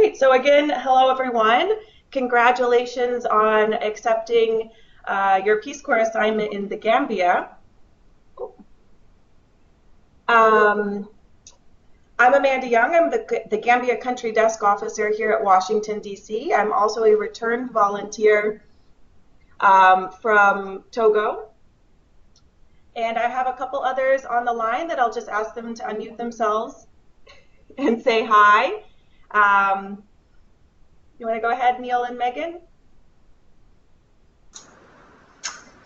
Great. So again, hello everyone. Congratulations on accepting your Peace Corps assignment in the Gambia. Um, I'm Amanda Young. I'm the Gambia Country Desk Officer here at Washington, D.C. I'm also a returned volunteer from Togo. And I have a couple others on the line that I'll just ask them to unmute themselves and say hi. You want to go ahead, Neil and Megan?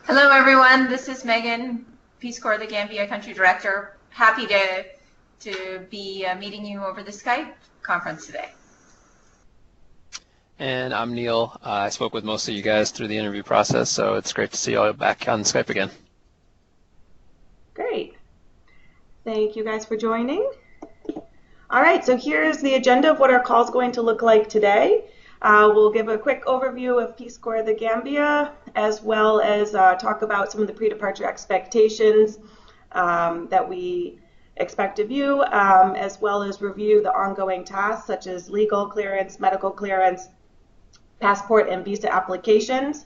Hello, everyone. This is Megan, Peace Corps, the Gambia Country Director. Happy to be meeting you over the Skype conference today. And I'm Neil. I spoke with most of you guys through the interview process, so it's great to see you all back on Skype again. Great. Thank you guys for joining. All right, so here's the agenda of what our call is going to look like today. We'll give a quick overview of Peace Corps of the Gambia, as well as talk about some of the pre-departure expectations that we expect of you, as well as review the ongoing tasks such as legal clearance, medical clearance, passport and visa applications.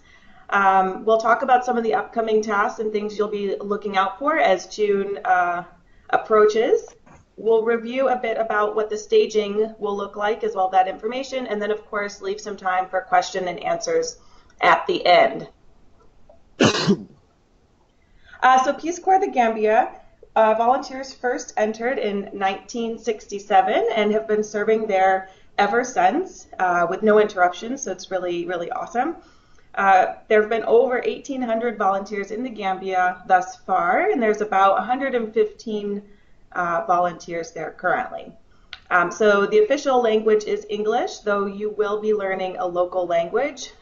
We'll talk about some of the upcoming tasks and things you'll be looking out for as June approaches. We'll review a bit about what the staging will look like, as well as that information, and then of course leave some time for question and answers at the end. So Peace Corps of the Gambia, volunteers first entered in 1967 and have been serving there ever since with no interruptions, so it's really, really awesome. There have been over 1,800 volunteers in the Gambia thus far, and there's about 115 volunteers there currently. So the official language is English, though you will be learning a local language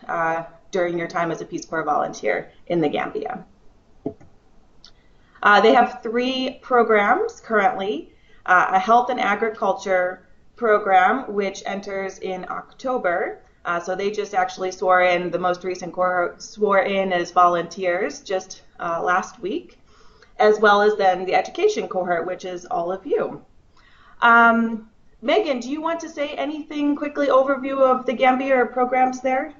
during your time as a Peace Corps volunteer in the Gambia. They have 3 programs currently, a health and agriculture program, which enters in October. So they just actually swore in, the most recent cohort swore in as volunteers just last week, as well as then the education cohort, which is all of you. Megan, do you want to say anything quickly, overview of the Gambia or programs there?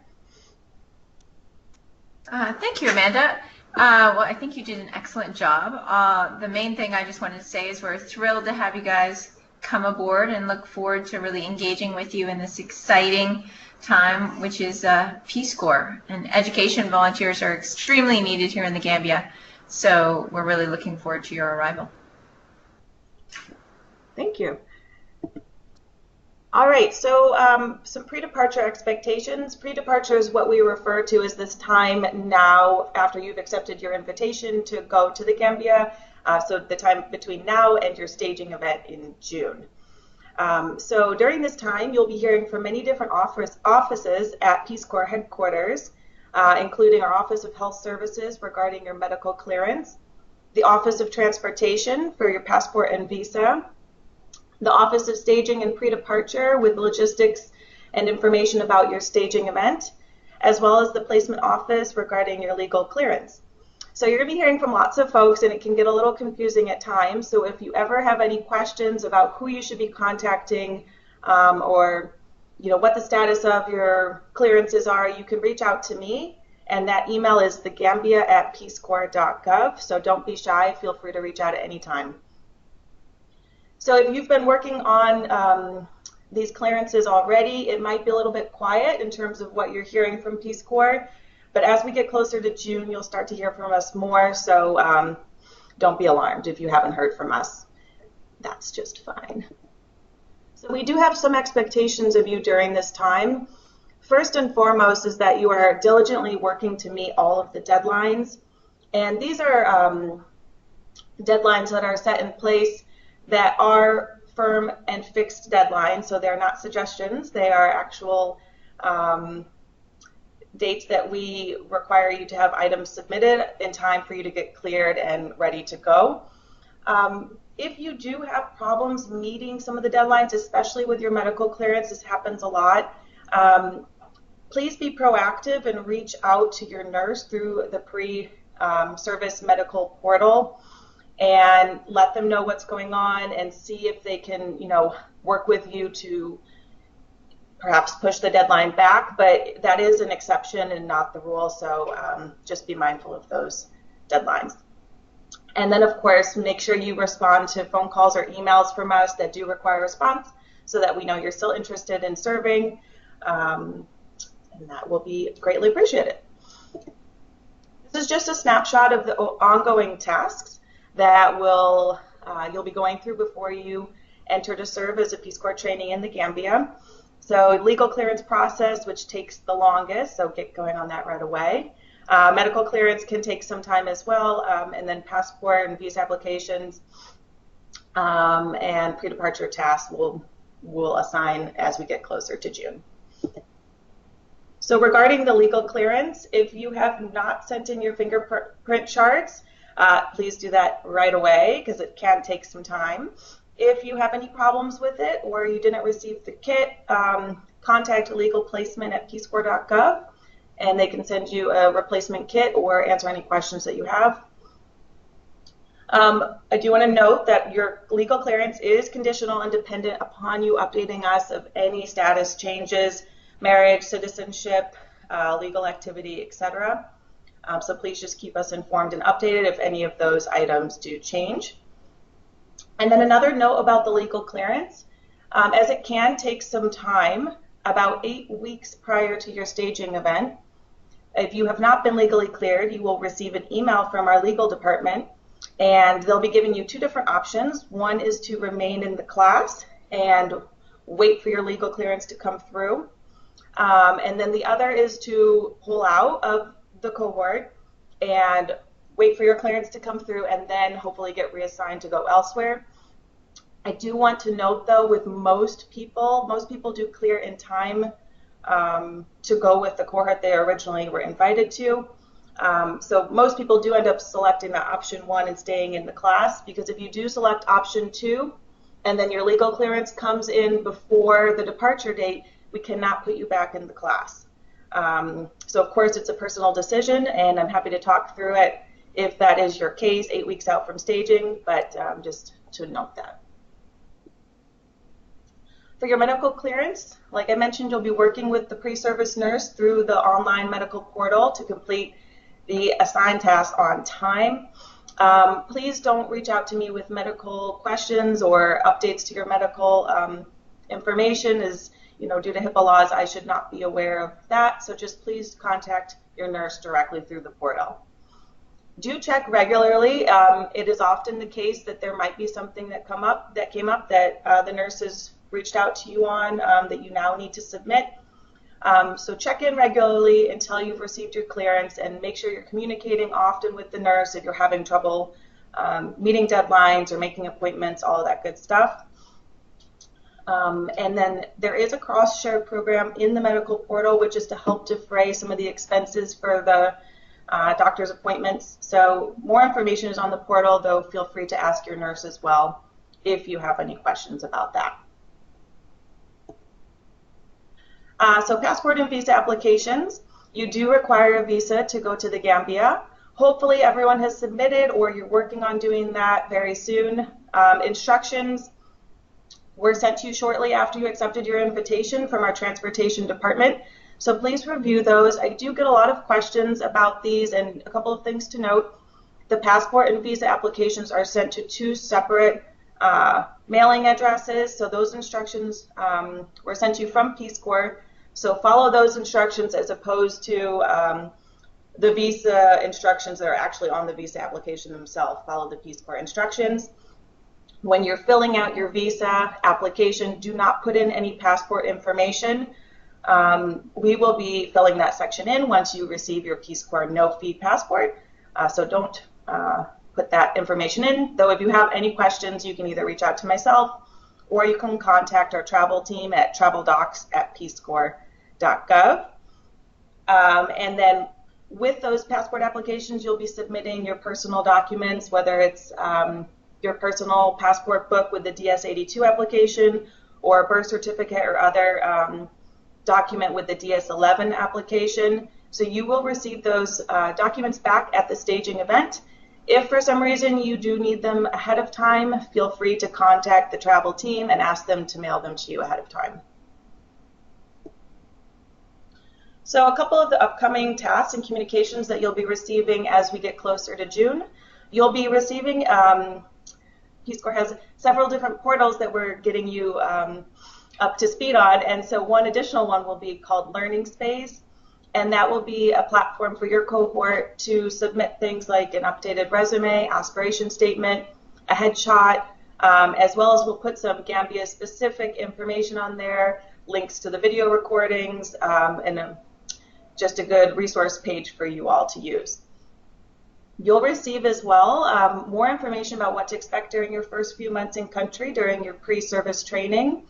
Thank you, Amanda. Well, I think you did an excellent job. The main thing I just wanted to say is we're thrilled to have you guys come aboard and look forward to really engaging with you in this exciting time, which is Peace Corps. And education volunteers are extremely needed here in the Gambia. So we're really looking forward to your arrival. Thank you. All right, so some pre-departure expectations. Pre-departure is what we refer to as this time now after you've accepted your invitation to go to the Gambia, so the time between now and your staging event in June. So during this time, you'll be hearing from many different offices at Peace Corps headquarters, including our Office of Health Services regarding your medical clearance, the Office of Transportation for your passport and visa, the Office of Staging and Pre-Departure with logistics and information about your staging event, as well as the Placement Office regarding your legal clearance. So you're going to be hearing from lots of folks, and it can get a little confusing at times. So if you ever have any questions about who you should be contacting or what the status of your clearances are, you can reach out to me, and that email is thegambia@peacecorps.gov. So don't be shy. Feel free to reach out at any time. So if you've been working on these clearances already, it might be a little bit quiet in terms of what you're hearing from Peace Corps. But as we get closer to June, you'll start to hear from us more. So don't be alarmed if you haven't heard from us. That's just fine. So we do have some expectations of you during this time. First and foremost is that you are diligently working to meet all of the deadlines. And these are deadlines that are set in place that are firm and fixed deadlines. So they're not suggestions. They are actual dates that we require you to have items submitted in time for you to get cleared and ready to go. If you do have problems meeting some of the deadlines, especially with your medical clearance, this happens a lot, please be proactive and reach out to your nurse through the pre-service medical portal and let them know what's going on and see if they can, work with you to perhaps push the deadline back, but that is an exception and not the rule, so just be mindful of those deadlines. And then, of course, make sure you respond to phone calls or emails from us that do require response so that we know you're still interested in serving, and that will be greatly appreciated. This is just a snapshot of the ongoing tasks that you'll be going through before you enter to serve as a Peace Corps trainee in the Gambia. So legal clearance process, which takes the longest, so get going on that right away. Medical clearance can take some time as well, and then passport and visa applications and pre-departure tasks we'll assign as we get closer to June. So regarding the legal clearance, if you have not sent in your fingerprint charts, please do that right away because it can take some time. If you have any problems with it or you didn't receive the kit, contact legal placement at peacecorps.gov and they can send you a replacement kit or answer any questions that you have. I do want to note that your legal clearance is conditional and dependent upon you updating us of any status changes, marriage, citizenship, legal activity, etc. So please just keep us informed and updated if any of those items do change. And then another note about the legal clearance, as it can take some time, about 8 weeks prior to your staging event, if you have not been legally cleared, you will receive an email from our legal department and they'll be giving you two different options. One is to remain in the class and wait for your legal clearance to come through. And then the other is to pull out of the cohort and wait for your clearance to come through and then hopefully get reassigned to go elsewhere. I do want to note though, with most people do clear in time to go with the cohort they originally were invited to. So most people do end up selecting the option 1 and staying in the class, because if you do select option 2 and then your legal clearance comes in before the departure date, we cannot put you back in the class. So of course it's a personal decision and I'm happy to talk through it if that is your case 8 weeks out from staging, but just to note that. For your medical clearance, like I mentioned, you'll be working with the pre-service nurse through the online medical portal to complete the assigned tasks on time. Please don't reach out to me with medical questions or updates to your medical information, as due to HIPAA laws, I should not be aware of that. So just please contact your nurse directly through the portal. Do check regularly. It is often the case that there might be something that came up that the nurses reached out to you on that you now need to submit. So check in regularly until you've received your clearance and make sure you're communicating often with the nurse if you're having trouble meeting deadlines or making appointments, all of that good stuff. And then there is a cross-shared program in the medical portal, which is to help defray some of the expenses for the doctor's appointments. So more information is on the portal, though feel free to ask your nurse as well if you have any questions about that. So passport and visa applications, you do require a visa to go to the Gambia. Hopefully everyone has submitted or you're working on doing that very soon. Instructions were sent to you shortly after you accepted your invitation from our transportation department. So please review those. I do get a lot of questions about these, and a couple of things to note. The passport and visa applications are sent to 2 separate mailing addresses. So those instructions were sent to you from Peace Corps. So follow those instructions as opposed to the visa instructions that are actually on the visa application themselves. Follow the Peace Corps instructions. When you're filling out your visa application, do not put in any passport information. We will be filling that section in once you receive your Peace Corps no-fee passport. So don't put that information in. Though if you have any questions, you can either reach out to myself or you can contact our travel team at traveldocs@peacecorps.gov. And then with those passport applications, you'll be submitting your personal documents, whether it's your personal passport book with the DS-82 application or a birth certificate or other document with the DS-11 application. So you will receive those documents back at the staging event. If for some reason you do need them ahead of time, feel free to contact the travel team and ask them to mail them to you ahead of time. So a couple of the upcoming tasks and communications that you'll be receiving as we get closer to June. You'll be receiving, Peace Corps has several different portals that we're getting you up to speed on, and so one additional one will be called Learning Space, and that will be a platform for your cohort to submit things like an updated resume, aspiration statement, a headshot, as well as we'll put some Gambia specific information on there, links to the video recordings, and just a good resource page for you all to use. You'll receive as well more information about what to expect during your first few months in country during your pre-service training,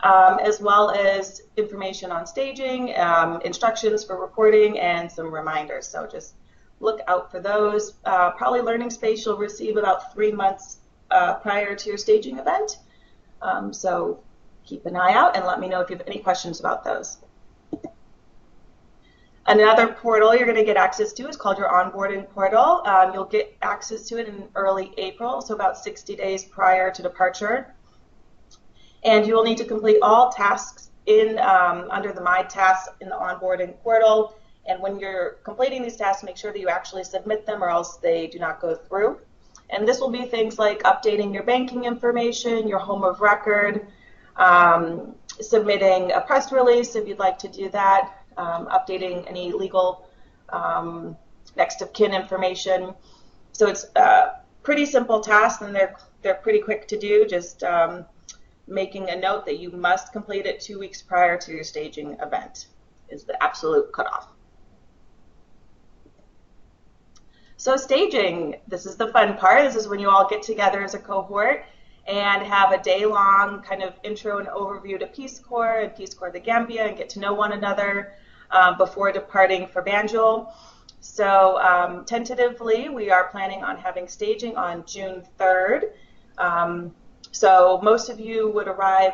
as well as information on staging, instructions for reporting, and some reminders. So just look out for those. Probably Learning Space you'll receive about 3 months prior to your staging event. So keep an eye out and let me know if you have any questions about those. Another portal you're going to get access to is called your onboarding portal. You'll get access to it in early April, so about 60 days prior to departure. And you will need to complete all tasks in under the My Tasks in the onboarding portal. And when you're completing these tasks, make sure that you actually submit them or else they do not go through. And this will be things like updating your banking information, your home of record, submitting a press release if you'd like to do that, updating any legal next of kin information. So it's pretty simple tasks, and they're pretty quick to do. Just making a note that you must complete it 2 weeks prior to your staging event is the absolute cutoff. So staging, this is the fun part. This is when you all get together as a cohort and have a day-long kind of intro and overview to Peace Corps and Peace Corps the Gambia and get to know one another before departing for Banjul. So tentatively, we are planning on having staging on June 3rd. So most of you would arrive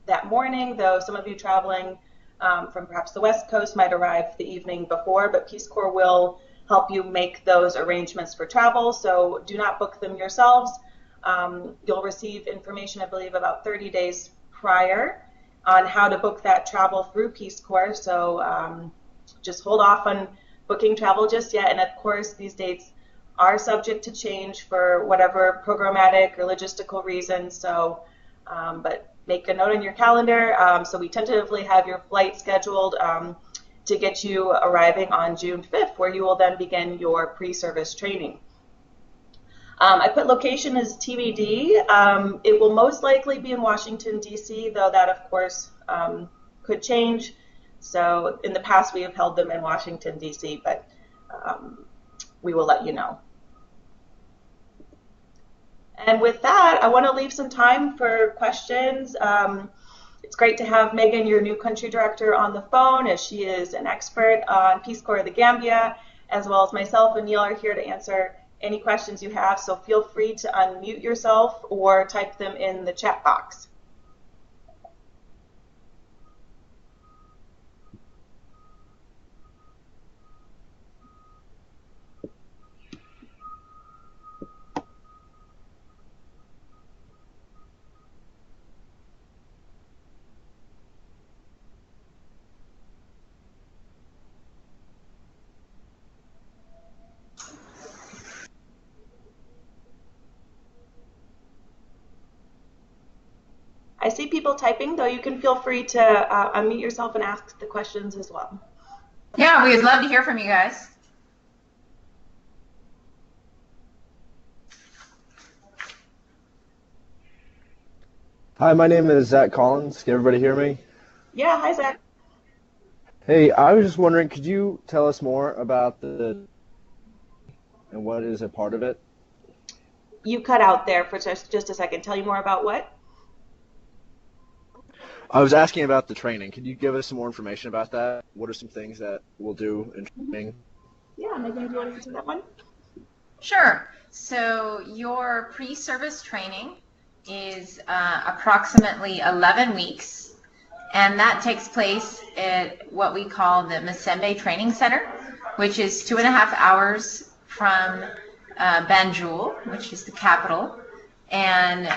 that morning, though some of you traveling from perhaps the West Coast might arrive the evening before, but Peace Corps will help you make those arrangements for travel, so do not book them yourselves. You'll receive information, I believe, about 30 days prior on how to book that travel through Peace Corps, so just hold off on booking travel just yet, and of course these dates are subject to change for whatever programmatic or logistical reasons, so but make a note on your calendar. So we tentatively have your flight scheduled to get you arriving on June 5th, where you will then begin your pre-service training. I put location as TBD. It will most likely be in Washington, D.C., though that, of course, could change. So in the past, we have held them in Washington, D.C., but we will let you know. And with that, I want to leave some time for questions. It's great to have Megan, your new country director, on the phone, as she is an expert on Peace Corps of the Gambia, as well as myself and Neil are here to answer any questions you have. So feel free to unmute yourself or type them in the chat box. I see people typing, though you can feel free to unmute yourself and ask the questions as well. Yeah, we would love to hear from you guys. Hi, my name is Zach Collins. Can everybody hear me? Yeah, hi, Zach. Hey, I was just wondering, could you tell us more about the and what is a part of it? You cut out there for just a second. Tell you more about what? I was asking about the training. Could you give us some more information about that? What are some things that we'll do in training? Yeah, Megan, do you want to answer that one? Sure. So your pre-service training is approximately 11 weeks, and that takes place at what we call the Masembe Training Center, which is 2.5 hours from Banjul, which is the capital, and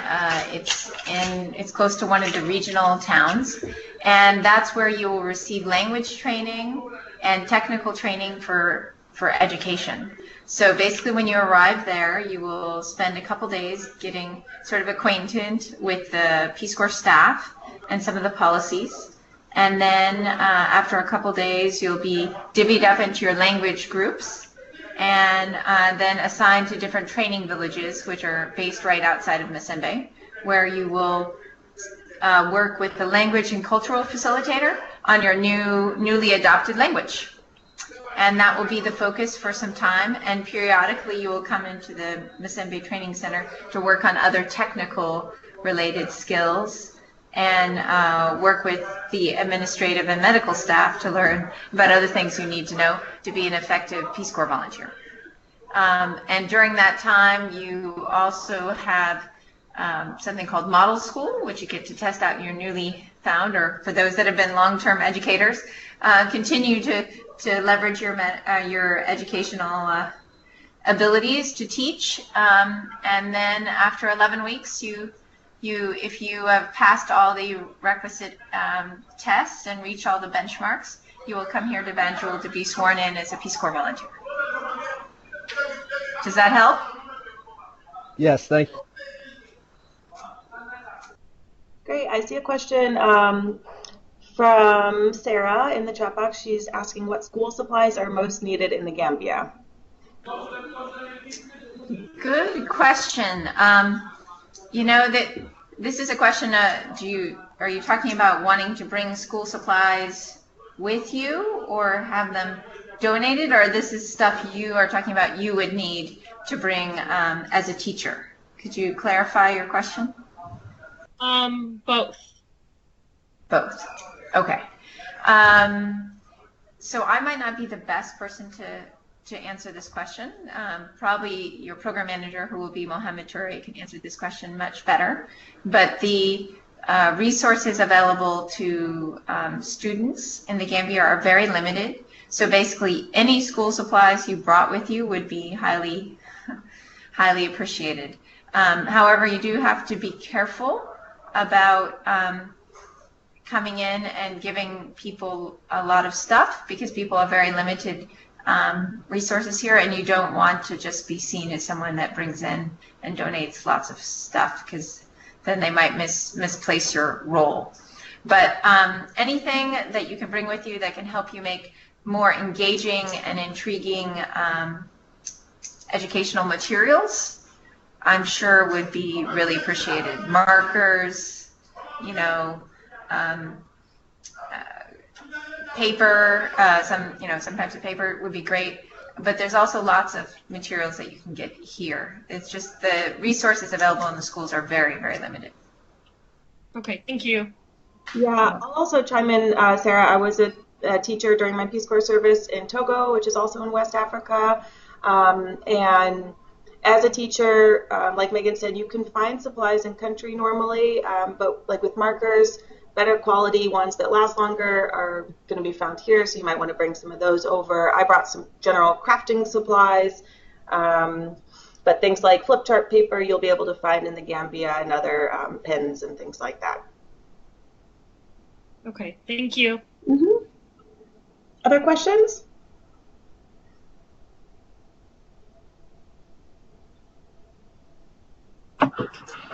it's close to one of the regional towns, and that's where you will receive language training and technical training for education. So basically when you arrive there, you will spend a couple days getting sort of acquainted with the Peace Corps staff and some of the policies. And then after a couple days, you'll be divvied up into your language groups and then assigned to different training villages, which are based right outside of Masembe, where you will work with the language and cultural facilitator on your newly adopted language. And that will be the focus for some time. And periodically, you will come into the Masembe Training Center to work on other technical related skills and work with the administrative and medical staff to learn about other things you need to know to be an effective Peace Corps volunteer. And during that time, you also have something called Model School, which you get to test out your newly found, or for those that have been long-term educators, continue to leverage your educational abilities to teach. And then after 11 weeks, if you have passed all the requisite tests and reach all the benchmarks, you will come here to Banjul to be sworn in as a Peace Corps volunteer. Does that help? Yes, thank you. Great. I see a question from Sarah in the chat box. She's asking what school supplies are most needed in the Gambia. Good question. You know that this is a question. Are you talking about wanting to bring school supplies with you or have them donated, or this is stuff you are talking about you would need to bring as a teacher? Could you clarify your question? Both. Both. Okay. So I might not be the best person to answer this question. Probably your program manager, who will be Mohammed Toure, can answer this question much better. But the resources available to students in the Gambia are very limited. So basically, any school supplies you brought with you would be highly appreciated. However, you do have to be careful about coming in and giving people a lot of stuff, because people have very limited resources here, and you don't want to just be seen as someone that brings in and donates lots of stuff, because then they might misplace your role. But anything that you can bring with you that can help you make more engaging and intriguing educational materials, I'm sure would be really appreciated. Markers, paper, some types of paper would be great. But there's also lots of materials that you can get here. It's just the resources available in the schools are very, very limited. Okay, thank you. Yeah, I'll also chime in, Sarah. I was a teacher during my Peace Corps service in Togo, which is also in West Africa. And as a teacher, like Megan said, you can find supplies in country normally, but like with markers, better quality ones that last longer are going to be found here, so you might want to bring some of those over. I brought some general crafting supplies, but things like flip chart paper you'll be able to find in the Gambia, and other pens and things like that. Okay, thank you. Mm-hmm. Other questions?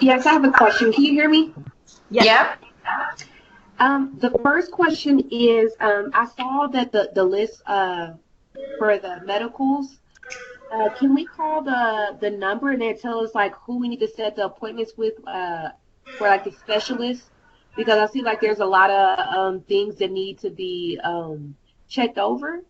Yes, I have a question. Can you hear me? Yes. Yep. The first question is, I saw that the list for the medicals, can we call the number and then tell us like who we need to set the appointments with for like the specialist? Because I see like there's a lot of things that need to be checked over.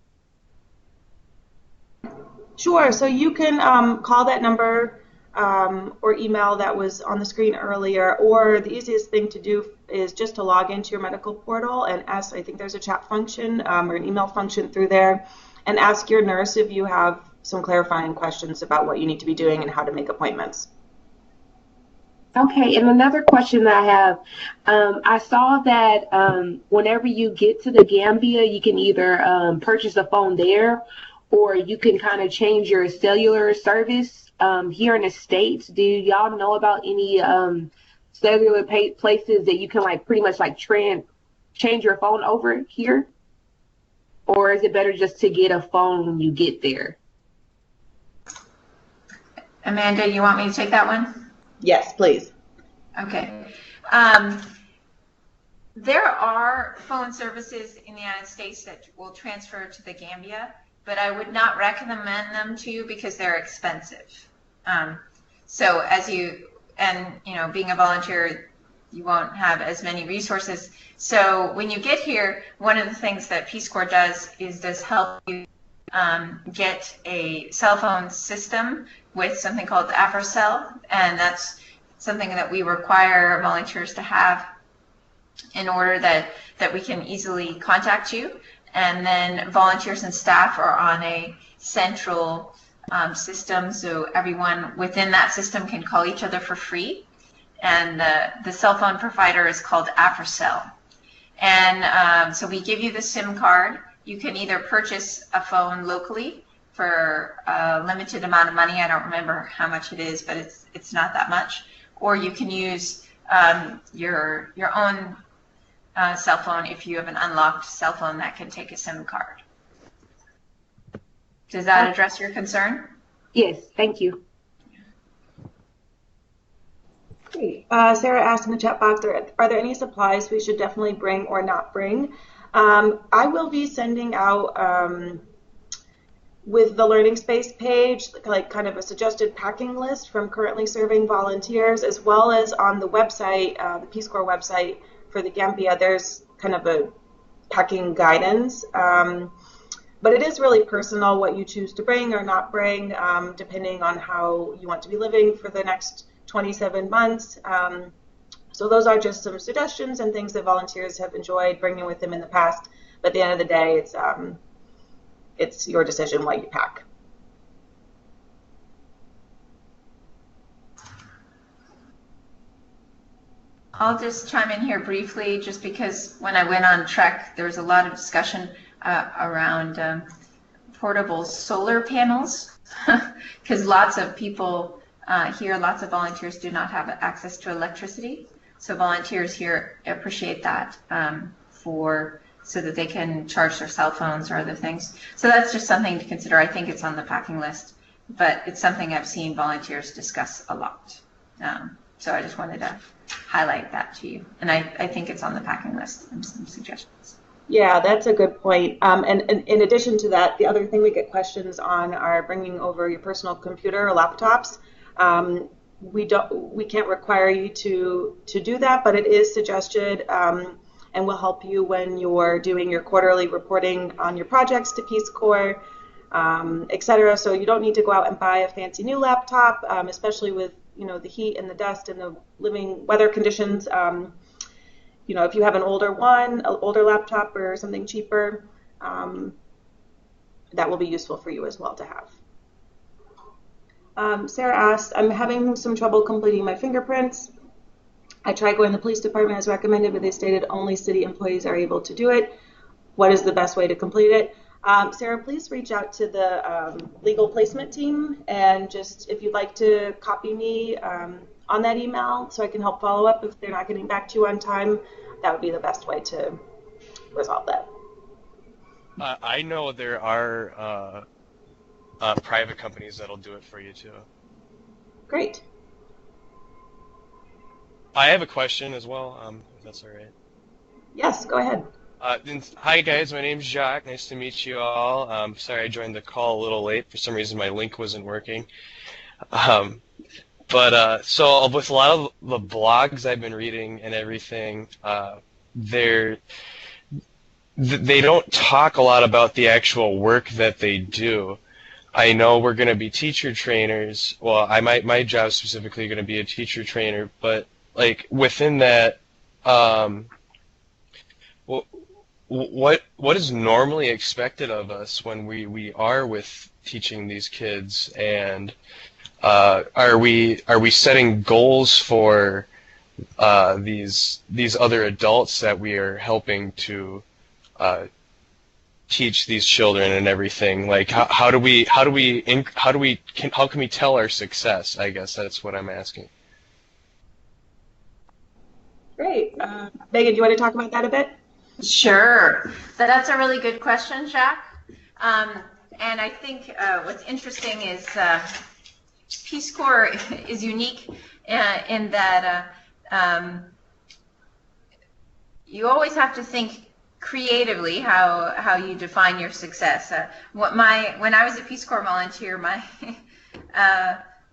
Sure. So you can call that number or email that was on the screen earlier, or the easiest thing to do is just to log into your medical portal and ask. I think there's a chat function or an email function through there, and ask your nurse if you have some clarifying questions about what you need to be doing and how to make appointments. Okay, and another question that I have, I saw that whenever you get to the Gambia, you can either purchase a phone there, or you can kind of change your cellular service here in the States. Do y'all know about any cellular places that you can like pretty much like change your phone over here? or is it better just to get a phone when you get there? Amanda, you want me to take that one? Yes, please. Okay. There are phone services in the United States that will transfer to the Gambia, but I would not recommend them to you because they're expensive. So as you, and you know, being a volunteer, you won't have as many resources. So when you get here, one of the things that Peace Corps does help you get a cell phone system with something called AfroCell, and that's something that we require volunteers to have in order that we can easily contact you. And then volunteers and staff are on a central system, so everyone within that system can call each other for free. And the cell phone provider is called AfroCell. And so we give you the SIM card. You can either purchase a phone locally for a limited amount of money. I don't remember how much it is, but it's not that much. Or you can use your own cell phone if you have an unlocked cell phone that can take a SIM card. Does that address your concern? Yes, thank you. Great. Sarah asked in the chat box, are there any supplies we should definitely bring or not bring? I will be sending out with the Learning Space page, like kind of a suggested packing list from currently serving volunteers, as well as on the website, the Peace Corps website for the Gambia, there's kind of a packing guidance. But it is really personal what you choose to bring or not bring, depending on how you want to be living for the next 27 months. So those are just some suggestions and things that volunteers have enjoyed bringing with them in the past. But at the end of the day, it's your decision what you pack. I'll just chime in here briefly, just because when I went on Trek, there was a lot of discussion around portable solar panels, because lots of people here, lots of volunteers do not have access to electricity. So volunteers here appreciate that so that they can charge their cell phones or other things. So that's just something to consider. I think it's on the packing list, but it's something I've seen volunteers discuss a lot. So I just wanted to highlight that to you. And I think it's on the packing list and some suggestions. Yeah, that's a good point. And in addition to that, the other thing we get questions on are bringing over your personal computer or laptops. We can't require you to do that, but it is suggested and will help you when you're doing your quarterly reporting on your projects to Peace Corps, et cetera. So you don't need to go out and buy a fancy new laptop, especially with the heat and the dust and the living weather conditions. If you have an older laptop or something cheaper, that will be useful for you as well to have. Sarah asked, I'm having some trouble completing my fingerprints. I tried going to the police department as recommended, but they stated only city employees are able to do it. What is the best way to complete it? Sarah, please reach out to the legal placement team, and just if you'd like to copy me on that email so I can help follow up if they're not getting back to you on time, that would be the best way to resolve that. I know there are private companies that'll do it for you too. Great. I have a question as well, if that's all right. Yes, go ahead. Hi guys, my name's Jacques. Nice to meet you all. Sorry I joined the call a little late. For some reason my link wasn't working. So with a lot of the blogs I've been reading and everything, they don't talk a lot about the actual work that they do. I know we're going to be teacher trainers. Well, my job specifically going to be a teacher trainer, but like within that, what is normally expected of us when we are with teaching these kids, and are we setting goals for these other adults that we are helping to teach these children and everything? Like how can we tell our success? I guess that's what I'm asking. Great. Megan, do you want to talk about that a bit? Sure. So that's a really good question, Jacques. And I think what's interesting is Peace Corps is unique in that you always have to think creatively how you define your success. When I was a Peace Corps volunteer,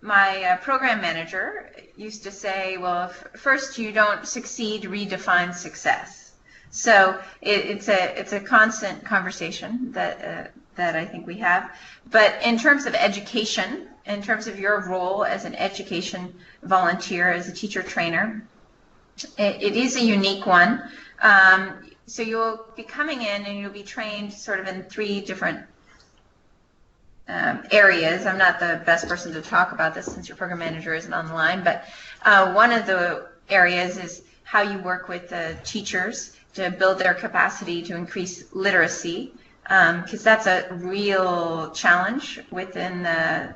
my program manager used to say, well, first you don't succeed, redefine success. So it's a constant conversation that I think we have. But in terms of education, in terms of your role as an education volunteer, as a teacher trainer, it is a unique one. So you'll be coming in and you'll be trained sort of in 3 different areas. I'm not the best person to talk about this since your program manager isn't on the line, but one of the areas is how you work with the teachers to build their capacity to increase literacy, because that's a real challenge within the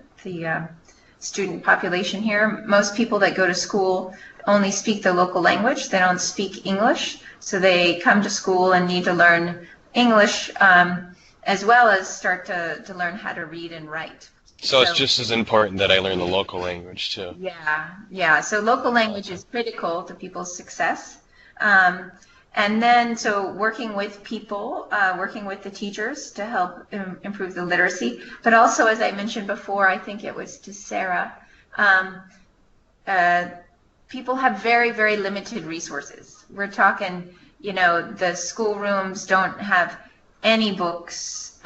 student population here. Most people that go to school only speak the local language. They don't speak English, so they come to school and need to learn English as well as start to learn how to read and write. So it's just as important that I learn the local language too. Yeah. So local language is critical to people's success. And then, so working with people, working with the teachers to help improve the literacy, but also, as I mentioned before, I think it was to Sarah, people have very, very limited resources. We're talking, the schoolrooms don't have any books.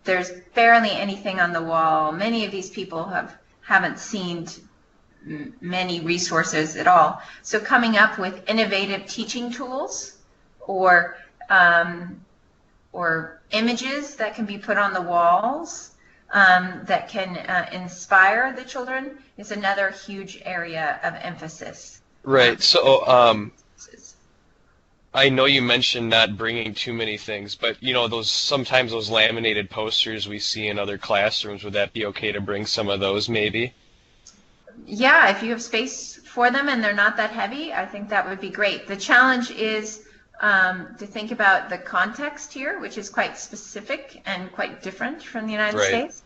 There's barely anything on the wall. Many of these people haven't seen many resources at all. So coming up with innovative teaching tools or images that can be put on the walls that can inspire the children is another huge area of emphasis. Right. So I know you mentioned not bringing too many things, but sometimes those laminated posters we see in other classrooms, would that be okay to bring some of those maybe? Yeah, if you have space for them and they're not that heavy, I think that would be great. The challenge is to think about the context here, which is quite specific and quite different from the United States.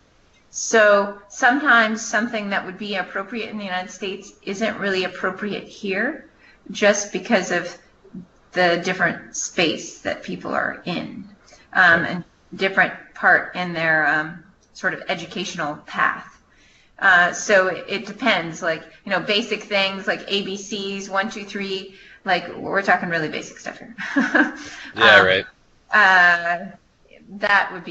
So sometimes something that would be appropriate in the United States isn't really appropriate here just because of the different space that people are in and different part in their sort of educational path. So it depends, basic things like ABCs, 1, 2, 3, we're talking really basic stuff here. Right. That would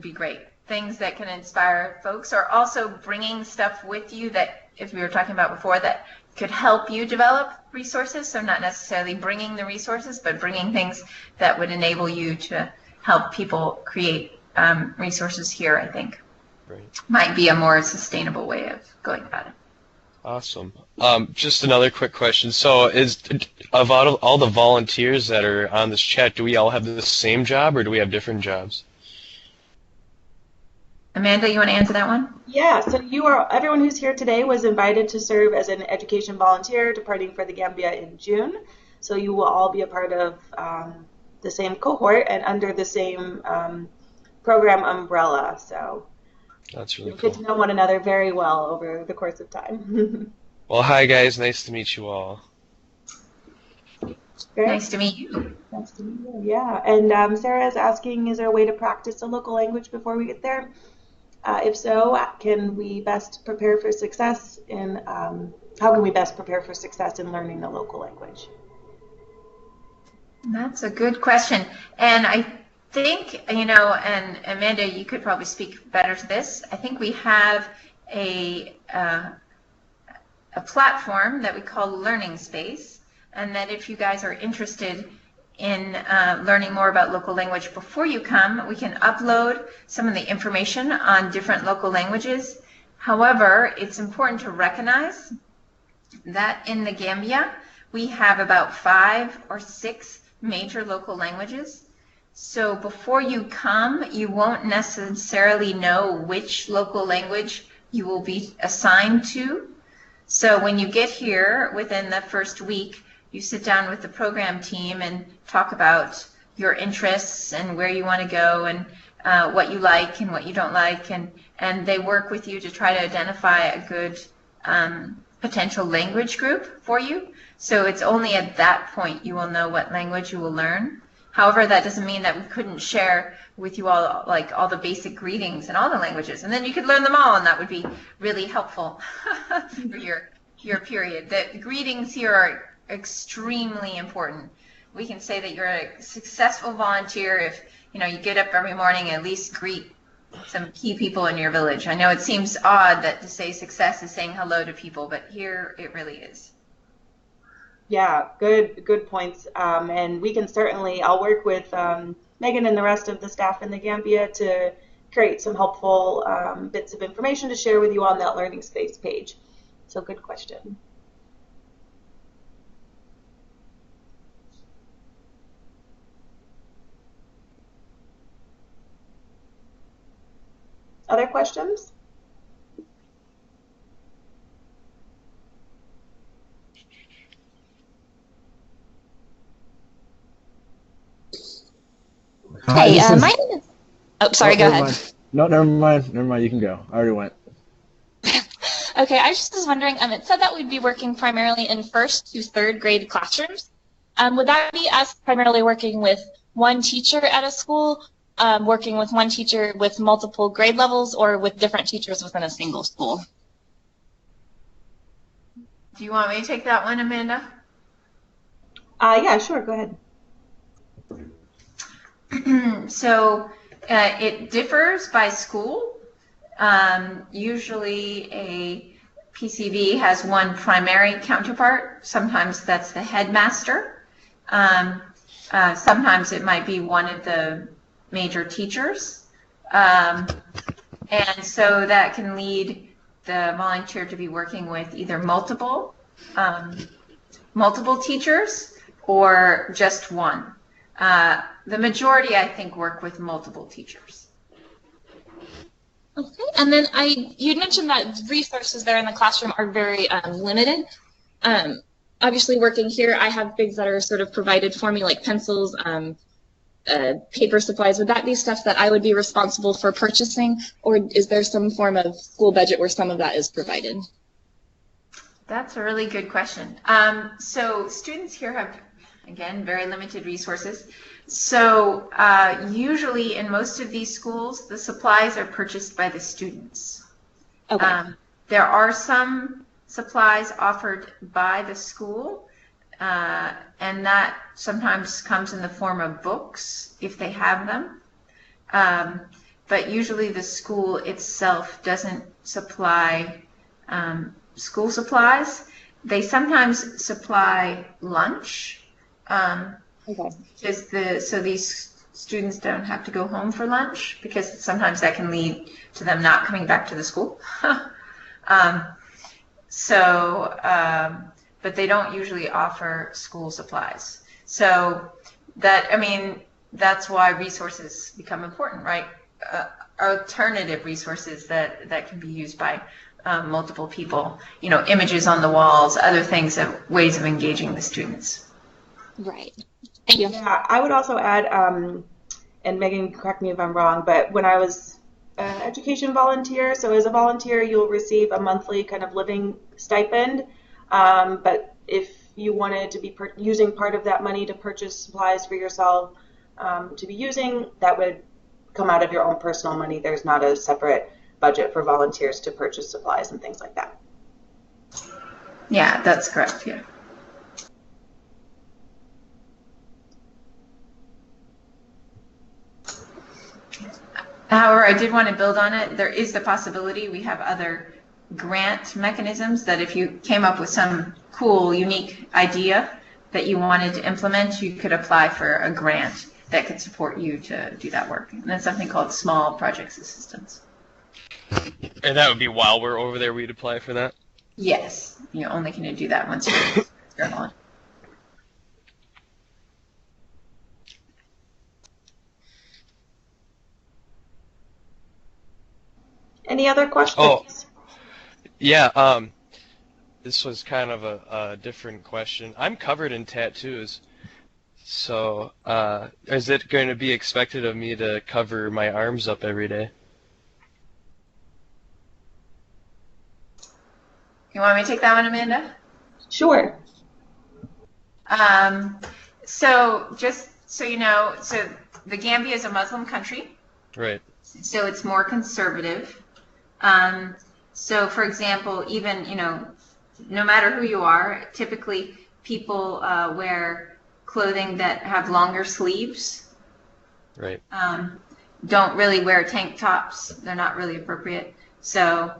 be great. Things that can inspire folks, or also bringing stuff with you that, if we were talking about before, that could help you develop resources. So not necessarily bringing the resources, but bringing things that would enable you to help people create resources here, I think. Right. Might be a more sustainable way of going about it. Awesome. Just another quick question. So of all the volunteers that are on this chat, do we all have the same job or do we have different jobs? Amanda, you want to answer that one? Yeah, so everyone who's here today was invited to serve as an education volunteer departing for the Gambia in June. So you will all be a part of the same cohort and under the same program umbrella. So that's really you'll cool. get to know one another very well over the course of time. Well, hi guys, nice to meet you all. Great. Nice to meet you. Nice to meet you, yeah. And Sarah is asking, is there a way to practice a local language before we get there? If so, can we best prepare for success in, how can we best prepare for success in learning the local language? That's a good question. And I think, and Amanda, you could probably speak better to this. I think we have a platform that we call Learning Space, and that if you guys are interested in learning more about local language before you come, we can upload some of the information on different local languages. However, it's important to recognize that in the Gambia, we have about 5 or 6 major local languages. So before you come, you won't necessarily know which local language you will be assigned to. So when you get here within the first week, you sit down with the program team and talk about your interests and where you want to go and what you like and what you don't like, and they work with you to try to identify a good potential language group for you. So it's only at that point you will know what language you will learn. However, that doesn't mean that we couldn't share with you all like all the basic greetings in all the languages, and then you could learn them all, and that would be really helpful for your period. The greetings here are extremely important. We can say that you're a successful volunteer if you get up every morning and at least greet some key people in your village. I know it seems odd that to say success is saying hello to people, but here it really is. Yeah, good points. And we can certainly, I'll work with Megan and the rest of the staff in the Gambia to create some helpful bits of information to share with you on that Learning Space page. So good question. Other questions? Hey, my name is... Oh, sorry, go ahead. Mind. No, never mind. Never mind. You can go. I already went. Okay, I just was wondering, it said that we'd be working primarily in first to third grade classrooms. Would that be us primarily working with one teacher at a school, working with one teacher with multiple grade levels, or with different teachers within a single school? Do you want me to take that one, Amanda? Yeah, sure. Go ahead. So it differs by school. Usually a PCV has one primary counterpart. Sometimes that's the headmaster. Sometimes it might be one of the major teachers. And so that can lead the volunteer to be working with either multiple teachers or just one. The majority, I think, work with multiple teachers. Okay, and then you'd mentioned that resources there in the classroom are very limited. Obviously, working here, I have things that are sort of provided for me, like pencils, paper supplies. Would that be stuff that I would be responsible for purchasing, or is there some form of school budget where some of that is provided? That's a really good question. So students here have, again, very limited resources. So usually in most of these schools, the supplies are purchased by the students. Okay. There are some supplies offered by the school, and that sometimes comes in the form of books if they have them. But usually the school itself doesn't supply school supplies. They sometimes supply lunch. So these students don't have to go home for lunch, because sometimes that can lead to them not coming back to the school. But they don't usually offer school supplies. So that's why resources become important, right? Alternative resources that can be used by multiple people, images on the walls, other things, ways of engaging the students. Right. Thank you. Yeah, I would also add, and Megan, correct me if I'm wrong, but when I was an education volunteer, so as a volunteer, you'll receive a monthly kind of living stipend. But if you wanted to be using part of that money to purchase supplies for yourself to be using, that would come out of your own personal money. There's not a separate budget for volunteers to purchase supplies and things like that. Yeah, that's correct. Yeah. However, I did want to build on it. There is the possibility we have other grant mechanisms that if you came up with some cool, unique idea that you wanted to implement, you could apply for a grant that could support you to do that work. And that's something called small projects assistance. And that would be while we're over there, we'd apply for that? Yes. You're only going to do that once you're on. Any other questions? Oh, yeah. this was kind of a different question. I'm covered in tattoos, so is it going to be expected of me to cover my arms up every day? You want me to take that one, Amanda? Sure. So just so you know, so the Gambia is a Muslim country, Right. so it's more conservative. So for example, even, no matter who you are, typically people wear clothing that have longer sleeves. Right. Don't really wear tank tops. They're not really appropriate. So,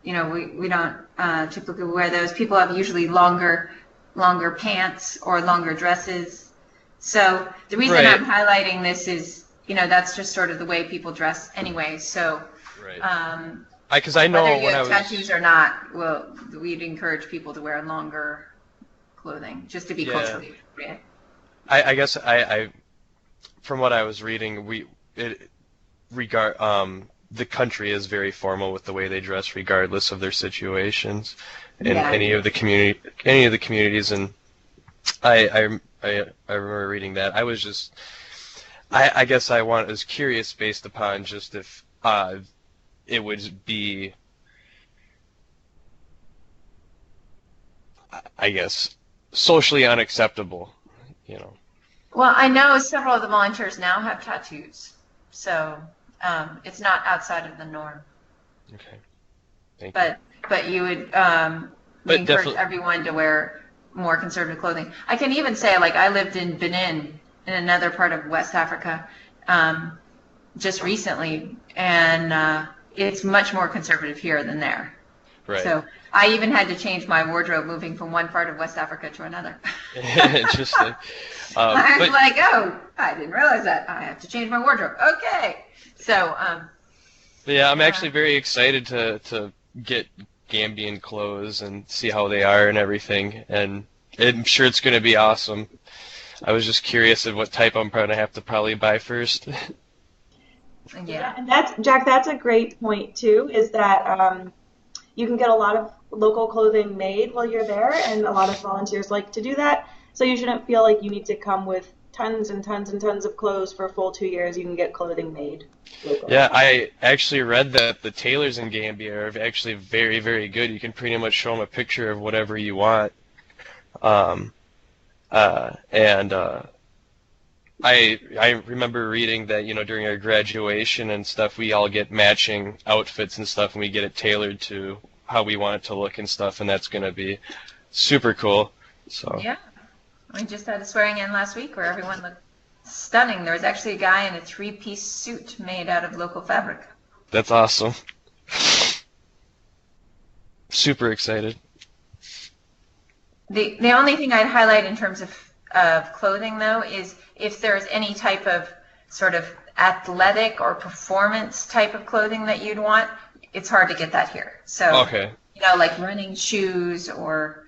we don't typically wear those. People have usually longer pants or longer dresses. So the reason Right. I'm highlighting this is, that's just sort of the way people dress anyway. So, Right. Because I know whether you when I have was tattoos or not, well, we'd encourage people to wear longer clothing just to be Yeah. culturally appropriate. I guess I from what I was reading, the country is very formal with the way they dress, regardless of their situations, in Yeah. any of the communities, and I remember reading that. I guess I was curious based upon just if it would be, I guess, socially unacceptable, Well, I know several of the volunteers now have tattoos, so it's not outside of the norm. Okay. Thank you. But you would we But encourage definitely- everyone to wear more conservative clothing. I can even say, like, I lived in Benin, in another part of West Africa, just recently, and it's much more conservative here than there. Right. So I even had to change my wardrobe moving from one part of West Africa to another. Interesting. I was But like, oh, I didn't realize that. I have to change my wardrobe. Okay. So, yeah, I'm actually very excited to get Gambian clothes and see how they are and everything, and I'm sure it's going to be awesome. I was just curious of what type I'm going to have to probably buy first. yeah. And that's a great point too, is that you can get a lot of local clothing made while you're there, and a lot of volunteers like to do that. So you shouldn't feel like you need to come with tons and tons and tons of clothes for a full 2 years. You can get clothing made locally. Yeah, I actually read that the tailors in Gambia are actually very, very good. You can pretty much show them a picture of whatever you want. I remember reading that, during our graduation and stuff, we all get matching outfits and stuff, and we get it tailored to how we want it to look and stuff, and that's going to be super cool. So Yeah. We just had a swearing in last week where everyone looked stunning. There was actually a guy in a 3-piece suit made out of local fabric. that's awesome. Super excited. The only thing I'd highlight in terms of clothing, though, is if there's any type of sort of athletic or performance type of clothing that you'd want, it's hard to get that here. So, Okay. like running shoes or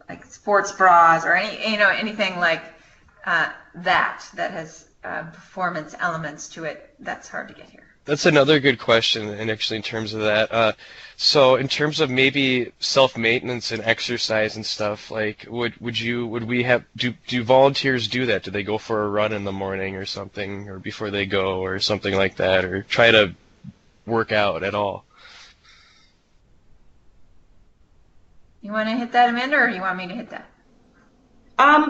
like sports bras or anything like that has performance elements to it, that's hard to get here. That's another good question, and actually in terms of that, so in terms of maybe self-maintenance and exercise and stuff, like would we have do volunteers do that? Do they go for a run in the morning or something, or before they go, or something like that, or try to work out at all? You want to hit that, Amanda, or you want me to hit that?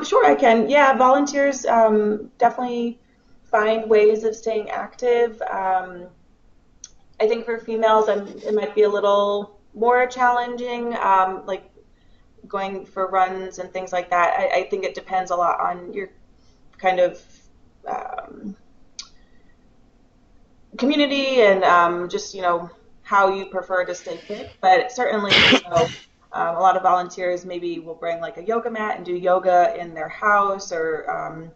Sure, I can. Yeah, volunteers definitely find ways of staying active. I think for females, it might be a little more challenging, like going for runs and things like that. I think it depends a lot on your kind of community and just, how you prefer to stay fit. But certainly, a lot of volunteers maybe will bring like a yoga mat and do yoga in their house or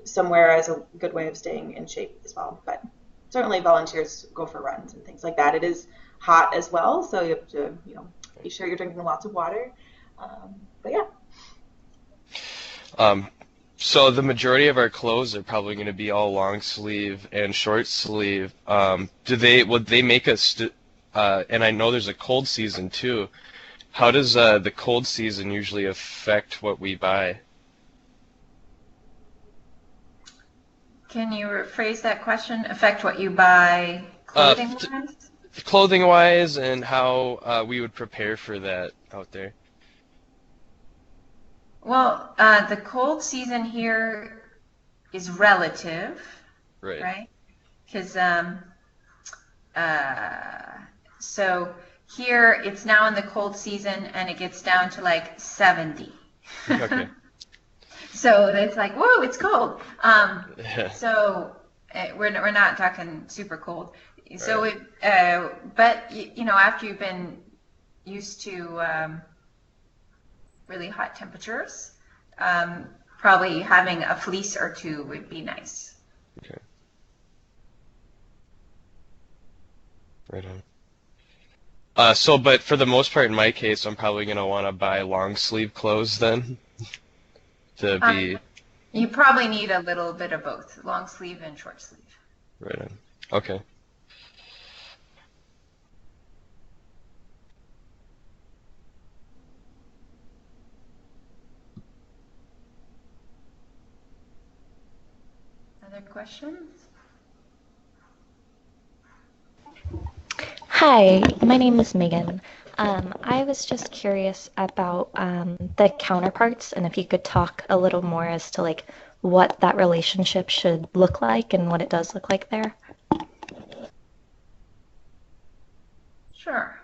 somewhere as a good way of staying in shape as well. But certainly volunteers go for runs and things like that. It is hot as well, so you have to, be sure you're drinking lots of water. But yeah. So the majority of our clothes are probably going to be all long sleeve and short sleeve. Would they make us, and I know there's a cold season too, How does the cold season usually affect what we buy? Can you rephrase that question? Affect what you buy clothing-wise? Clothing-wise, and how we would prepare for that out there. Well, the cold season here is relative, right? Because so here it's now in the cold season and it gets down to like 70. Okay. So it's like, whoa, it's cold. Yeah. So we're not talking super cold. So Right. but you know, after you've been used to really hot temperatures, probably having a fleece or two would be nice. Okay. Right on. But for the most part, in my case, I'm probably gonna want to buy long sleeve clothes then to be. You probably need a little bit of both, long sleeve and short sleeve. Right on. Okay. Other questions? Hi, my name is Megan. I was just curious about the counterparts and if you could talk a little more as to like what that relationship should look like and what it does look like there. Sure.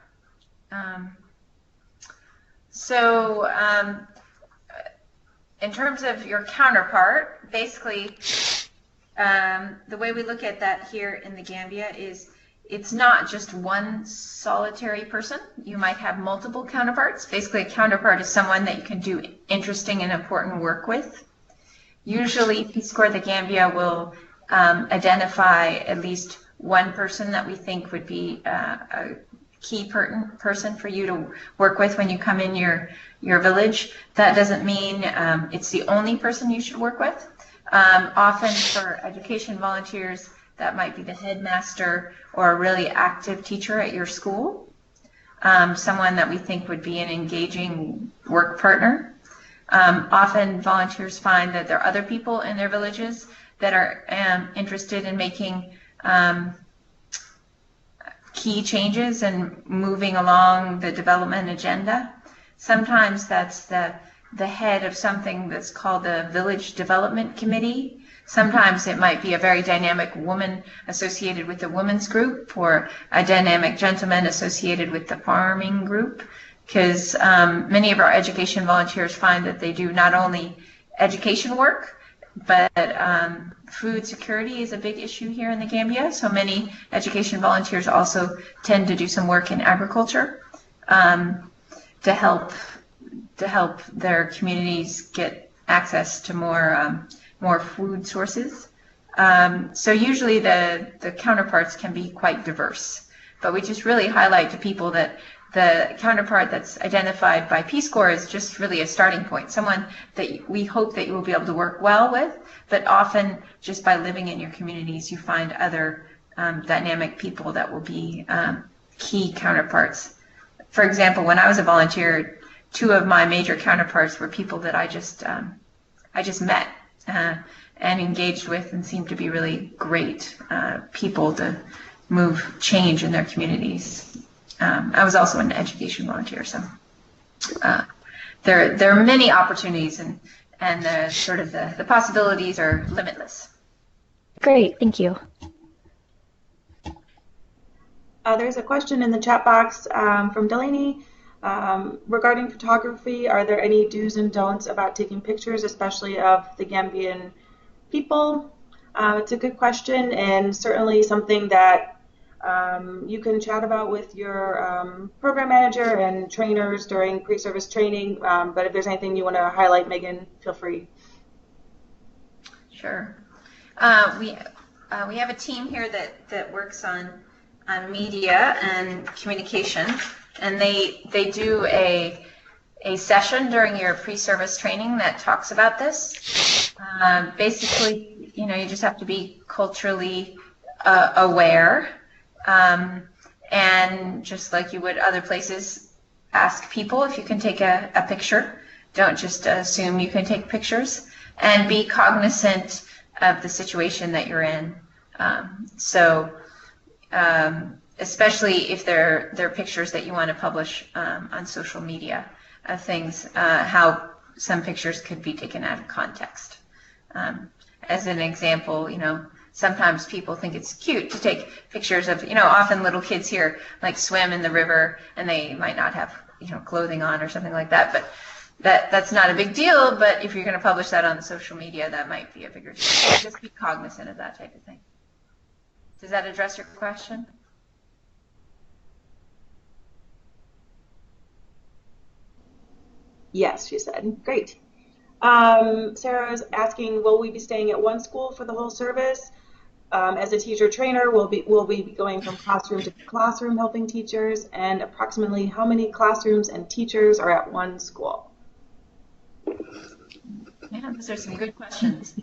So in terms of your counterpart, basically the way we look at that here in the Gambia is it's not just one solitary person. You might have multiple counterparts. Basically, a counterpart is someone that you can do interesting and important work with. Usually, Peace Corps of the Gambia will identify at least one person that we think would be a key person for you to work with when you come in your village. That doesn't mean it's the only person you should work with. Often for education volunteers, that might be the headmaster or a really active teacher at your school, someone that we think would be an engaging work partner. Often volunteers find that there are other people in their villages that are interested in making key changes and moving along the development agenda. Sometimes that's the head of something that's called the Village Development Committee. Sometimes it might be a very dynamic woman associated with the women's group or a dynamic gentleman associated with the farming group, because many of our education volunteers find that they do not only education work, but food security is a big issue here in the Gambia. So many education volunteers also tend to do some work in agriculture to help their communities get access to more food sources. So usually the counterparts can be quite diverse, but we just really highlight to people that the counterpart that's identified by Peace Corps is just really a starting point, someone that we hope that you will be able to work well with, but often just by living in your communities, you find other dynamic people that will be key counterparts. For example, when I was a volunteer, two of my major counterparts were people that I just met and engaged with and seemed to be really great people to move change in their communities. I was also an education volunteer, so there are many opportunities, and the possibilities are limitless. Great, thank you. There's a question in the chat box from Delaney regarding photography. Are there any do's and don'ts about taking pictures, especially of the Gambian people? It's a good question, and certainly something that you can chat about with your program manager and trainers during pre-service training. But if there's anything you want to highlight, Megan, feel free. Sure. We have a team here that works on media and communication, and they do a session during your pre-service training that talks about this. Basically, you just have to be culturally aware, and just like you would other places, ask people if you can take a picture. Don't just assume you can take pictures, and be cognizant of the situation that you're in. Especially if they're pictures that you want to publish on social media of things, how some pictures could be taken out of context. As an example, sometimes people think it's cute to take pictures of, often little kids here like swim in the river and they might not have, clothing on or something like that, but that's not a big deal. But if you're going to publish that on social media, that might be a bigger deal. So just be cognizant of that type of thing. Does that address your question? Yes, she said. Great. Sarah's asking, will we be staying at one school for the whole service? As a teacher trainer, we'll be going from classroom to classroom helping teachers, and approximately how many classrooms and teachers are at one school? Yeah, those are some good questions.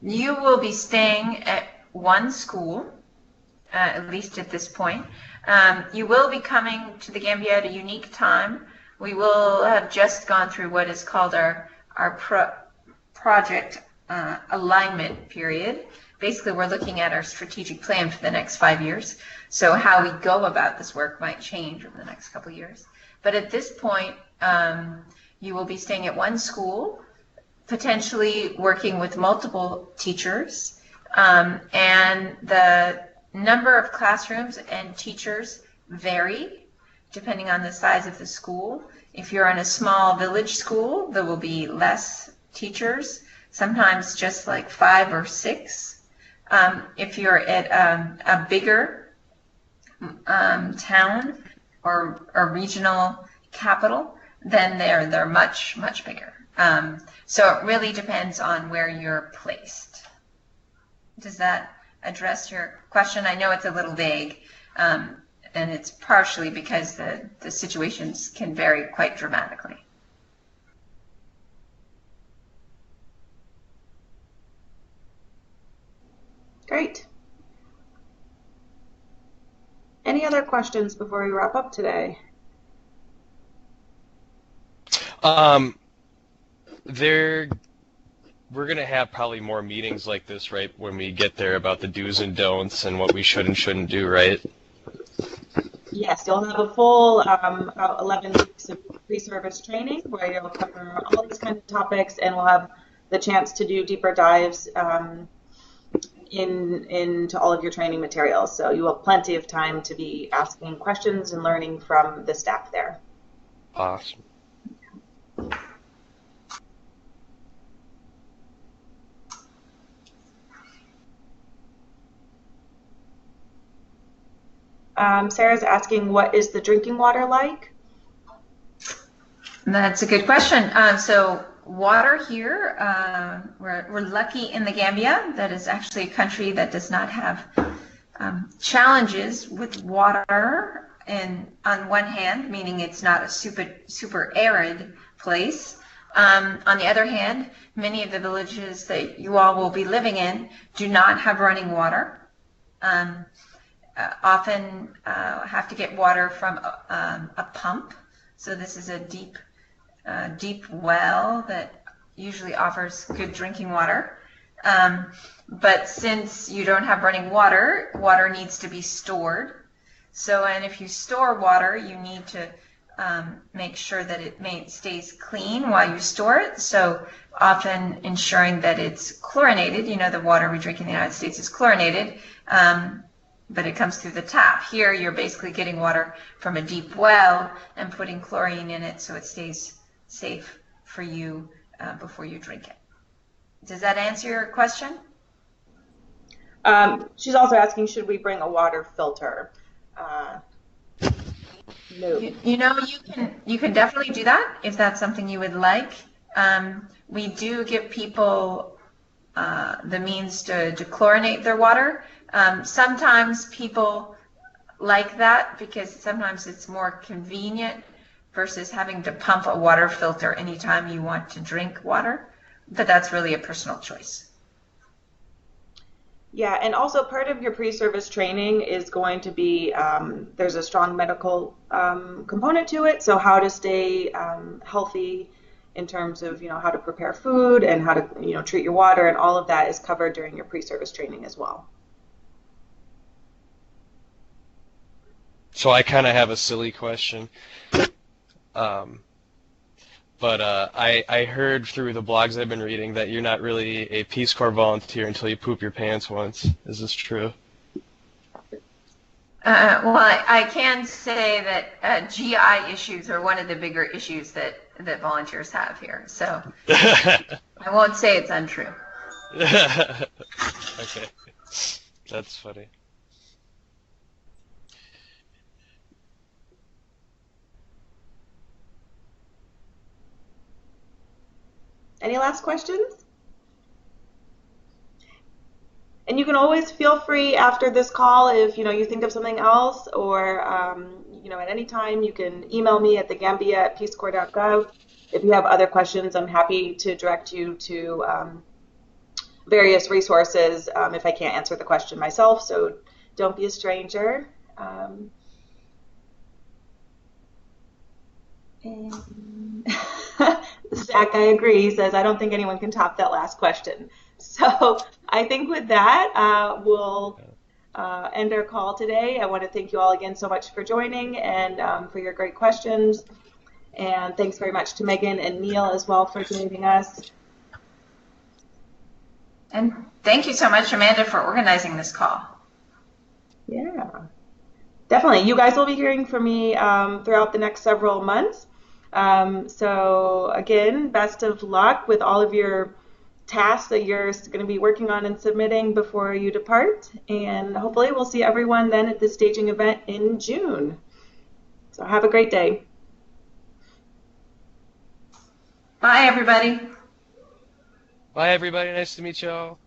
You will be staying at one school, at least at this point. You will be coming to the Gambia at a unique time. We will have just gone through what is called our project alignment period. Basically, we're looking at our strategic plan for the next 5 years. So how we go about this work might change over the next couple of years. But at this point, you will be staying at one school, potentially working with multiple teachers, and the number of classrooms and teachers vary depending on the size of the school. If you're in a small village school, there will be less teachers, sometimes just like 5 or 6. If you're at a bigger town or a regional capital, then they're much, much bigger. So it really depends on where you're placed. Does that address your question? I know it's a little vague, and it's partially because the situations can vary quite dramatically. Great. Any other questions before we wrap up today? We're going to have probably more meetings like this, right, when we get there about the do's and don'ts and what we should and shouldn't do, right? Yes, you'll have a full about 11 weeks of pre-service training where you'll cover all these kinds of topics, and we'll have the chance to do deeper dives into all of your training materials. So you have plenty of time to be asking questions and learning from the staff there. Awesome. Sarah's asking, what is the drinking water like? That's a good question. So water here, we're lucky in the Gambia. That is actually a country that does not have challenges with water. And on one hand, meaning it's not a super arid place. On the other hand, many of the villages that you all will be living in do not have running water. Often have to get water from a pump. So this is a deep well that usually offers good drinking water. But since you don't have running water, water needs to be stored. So, and if you store water, you need to make sure that it stays clean while you store it. So often ensuring that it's chlorinated. The water we drink in the United States is chlorinated. But it comes through the tap. Here, you're basically getting water from a deep well and putting chlorine in it so it stays safe for you before you drink it. Does that answer your question? She's also asking, should we bring a water filter? No. You can definitely do that if that's something you would like. We do give people the means to chlorinate their water. Sometimes people like that because sometimes it's more convenient versus having to pump a water filter anytime you want to drink water. But that's really a personal choice. Yeah, and also part of your pre-service training is going to be there's a strong medical component to it. So how to stay healthy in terms of how to prepare food and how to treat your water, and all of that is covered during your pre-service training as well. So I kind of have a silly question. But I heard through the blogs I've been reading that you're not really a Peace Corps volunteer until you poop your pants once. Is this true? Well, I can say that GI issues are one of the bigger issues that volunteers have here. So I won't say it's untrue. Okay, that's funny. Any last questions? And you can always feel free after this call if you think of something else, or at any time you can email me at thegambia@peacecorps.gov. If you have other questions, I'm happy to direct you to various resources if I can't answer the question myself. So don't be a stranger. And Zach, I agree. He says, I don't think anyone can top that last question. So I think with that, we'll end our call today. I want to thank you all again so much for joining and for your great questions. And thanks very much to Megan and Neil as well for joining us. And thank you so much, Amanda, for organizing this call. Yeah, definitely. You guys will be hearing from me throughout the next several months. So again, best of luck with all of your tasks that you're going to be working on and submitting before you depart. And hopefully we'll see everyone then at the staging event in June. So have a great day. Bye, everybody. Bye, everybody. Nice to meet y'all.